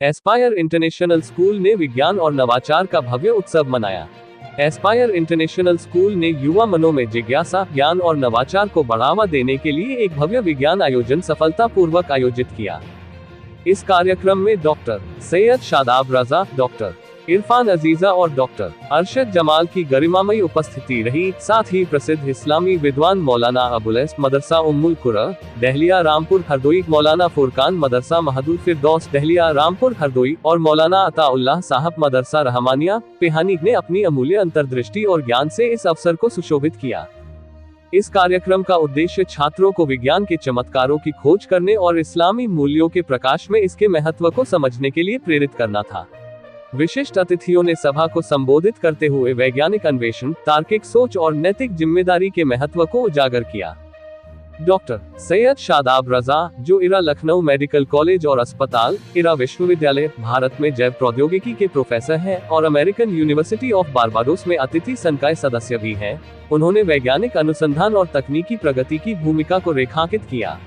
Aspire international school ने विज्ञान और नवाचार का भव्य उत्सव मनाया। एस्पायर इंटरनेशनल स्कूल ने युवा मनों में जिज्ञासा, ज्ञान और नवाचार को बढ़ावा देने के लिए एक भव्य विज्ञान आयोजन सफलतापूर्वक आयोजित किया। इस कार्यक्रम में डॉक्टर सैयद शादाब रजा, डॉक्टर इरफान अजीजा और डॉक्टर अरशद जमाल की गरिमामयी उपस्थिति रही। साथ ही प्रसिद्ध इस्लामी विद्वान मौलाना अबुलैस मदरसा उम्मुल कुरा दहलिया रामपुर हरदोई, मौलाना फुरकान मदरसा महदूद फिरदौस दहलिया रामपुर हरदोई और मौलाना अताउल्लाह साहब मदरसा रहमानिया पेहानी ने अपनी अमूल्य अंतर्दृष्टि और ज्ञान से इस अवसर को सुशोभित किया। इस कार्यक्रम का उद्देश्य छात्रों को विज्ञान के चमत्कारों की खोज करने और इस्लामी मूल्यों के प्रकाश में इसके महत्व को समझने के लिए प्रेरित करना था। विशिष्ट अतिथियों ने सभा को संबोधित करते हुए वैज्ञानिक अन्वेषण, तार्किक सोच और नैतिक जिम्मेदारी के महत्व को उजागर किया। डॉक्टर सैयद शादाब रजा, जो इरा लखनऊ मेडिकल कॉलेज और अस्पताल, इरा विश्वविद्यालय, भारत में जैव प्रौद्योगिकी के प्रोफेसर हैं और अमेरिकन यूनिवर्सिटी ऑफ बारबाडोस में अतिथि संकाय सदस्य भी हैं, उन्होंने वैज्ञानिक अनुसंधान और तकनीकी प्रगति की भूमिका को रेखांकित किया।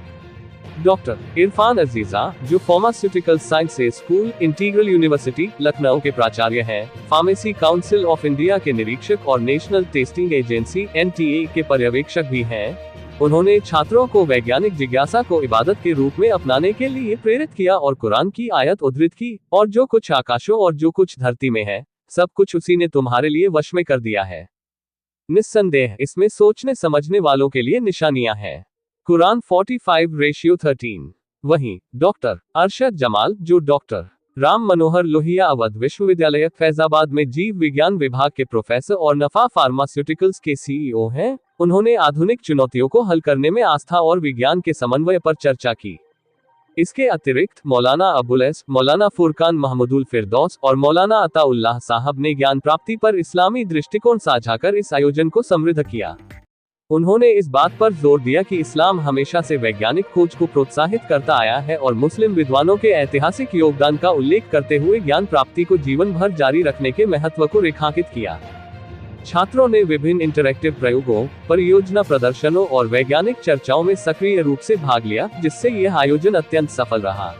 डॉक्टर इरफान अजीजा, जो pharmaceutical sciences school, integral university, Lucknow के प्राचार्य हैं, फार्मेसी काउंसिल ऑफ इंडिया के निरीक्षक और नेशनल टेस्टिंग एजेंसी (NTA) के पर्यवेक्षक भी हैं, उन्होंने छात्रों को वैज्ञानिक जिज्ञासा को इबादत के रूप में अपनाने के लिए प्रेरित किया और कुरान की आयत उद्धृत की, और जो कुछ आकाशों और जो कुछ धरती में है, सब कुछ उसी ने तुम्हारे लिए वश में कर दिया है। निस्संदेह इसमें सोचने समझने वालों के लिए निशानियां हैं। कुरान 45:13। वहीं डॉक्टर अरशद जमाल, जो डॉक्टर राम मनोहर लोहिया अवध विश्वविद्यालय फैजाबाद में जीव विज्ञान विभाग के प्रोफेसर और नफा फार्मास्यूटिकल्स के CEO हैं, उन्होंने आधुनिक चुनौतियों को हल करने में आस्था और विज्ञान के समन्वय पर चर्चा की। इसके अतिरिक्त मौलाना अबुलैस, मौलाना फुरकान महमूदुल फिरदौस और मौलाना अताउल्लाह साहब ने ज्ञान प्राप्ति पर इस्लामी दृष्टिकोण साझा कर इस आयोजन को समृद्ध किया। उन्होंने इस बात पर जोर दिया कि इस्लाम हमेशा से वैज्ञानिक खोज को प्रोत्साहित करता आया है और मुस्लिम विद्वानों के ऐतिहासिक योगदान का उल्लेख करते हुए ज्ञान प्राप्ति को जीवन भर जारी रखने के महत्व को रेखांकित किया। छात्रों ने विभिन्न इंटरैक्टिव प्रयोगों, परियोजना प्रदर्शनों और वैज्ञानिक चर्चाओं में सक्रिय रूप से भाग लिया, जिससे यह आयोजन अत्यंत सफल रहा।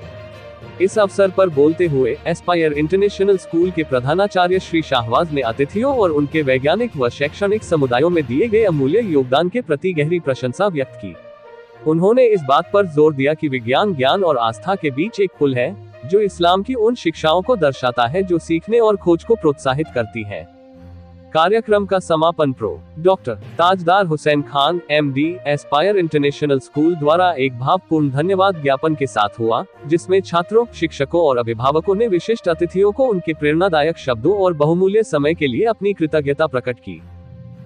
इस अवसर पर बोलते हुए एस्पायर इंटरनेशनल स्कूल के प्रधानाचार्य श्री शाहवाज ने अतिथियों और उनके वैज्ञानिक व शैक्षणिक समुदायों में दिए गए अमूल्य योगदान के प्रति गहरी प्रशंसा व्यक्त की। उन्होंने इस बात पर जोर दिया कि विज्ञान ज्ञान और आस्था के बीच एक पुल है, जो इस्लाम की उन शिक्षाओं को दर्शाता है जो सीखने और खोज को प्रोत्साहित करती है। कार्यक्रम का समापन doctor Tajdar Hussain Khan MD, aspire international school द्वारा एक भावपूर्ण धन्यवाद ज्ञापन के साथ हुआ, जिसमें छात्रों, शिक्षकों और अभिभावकों ने विशिष्ट अतिथियों को उनके प्रेरणादायक शब्दों और बहुमूल्य समय के लिए अपनी कृतज्ञता प्रकट की।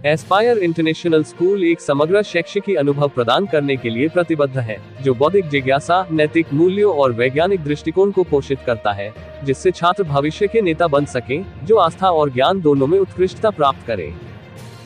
एस्पायर इंटरनेशनल स्कूल एक समग्र शैक्षिक अनुभव प्रदान करने के लिए प्रतिबद्ध है, जो बौद्धिक जिज्ञासा, नैतिक मूल्यों और वैज्ञानिक दृष्टिकोण को पोषित करता है, जिससे छात्र भविष्य के नेता बन सकें, जो आस्था और ज्ञान दोनों में उत्कृष्टता प्राप्त करें।